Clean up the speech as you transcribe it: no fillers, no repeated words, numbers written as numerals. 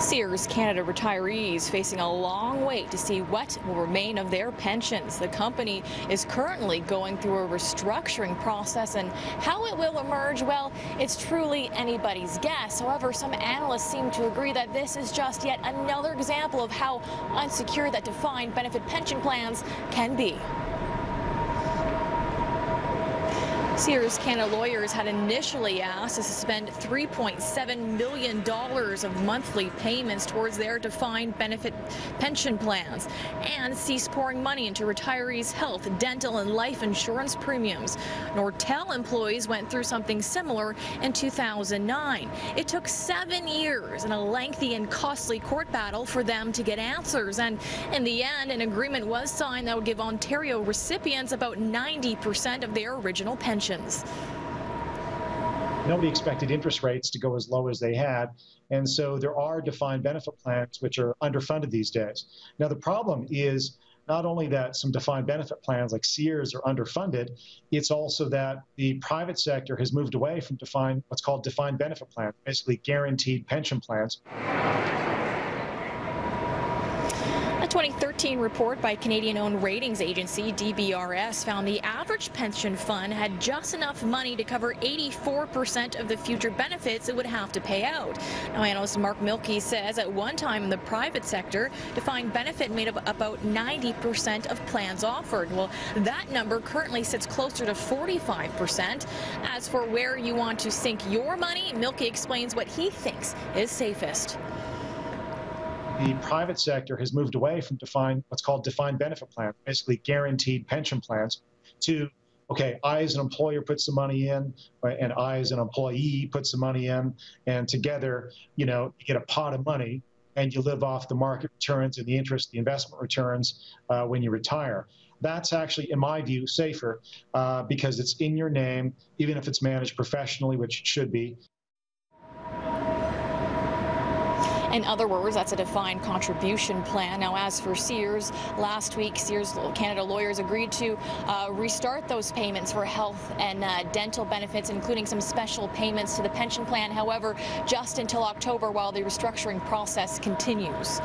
Sears Canada retirees facing a long wait to see what will remain of their pensions. The company is currently going through a restructuring process, and how it will emerge, well, it's truly anybody's guess. However, some analysts seem to agree that this is just yet another example of how unsecure that defined benefit pension plans can be. Sears Canada lawyers had initially asked to suspend $3.7 million of monthly payments towards their defined benefit pension plans and cease pouring money into retirees' health, dental, and life insurance premiums. Nortel employees went through something similar in 2009. It took 7 years and a lengthy and costly court battle for them to get answers, and in the end, an agreement was signed that would give Ontario recipients about 90% of their original pension. Nobody expected interest rates to go as low as they had, and so there are defined benefit plans which are underfunded these days. Now, the problem is not only that some defined benefit plans like Sears are underfunded, it's also that the private sector has moved away from what's called defined benefit plans, basically guaranteed pension plans. A 2013 report by Canadian-owned ratings agency DBRS found the average pension fund had just enough money to cover 84% of the future benefits it would have to pay out. Now, analyst Mark Milkey says at one time in the private sector, defined benefit made up about 90% of plans offered. Well, that number currently sits closer to 45%. As for where you want to sink your money, Milkey explains what he thinks is safest. The private sector has moved away from what's called defined benefit plans, basically guaranteed pension plans, to, okay, I as an employer put some money in, and I as an employee put some money in, and together, you get a pot of money, and you live off the market returns and the interest, the investment returns when you retire. That's actually, in my view, safer because it's in your name, even if it's managed professionally, which it should be. In other words, that's a defined contribution plan. Now, as for Sears, last week, Sears Canada lawyers agreed to restart those payments for health and dental benefits, including some special payments to the pension plan. However, just until October, while the restructuring process continues.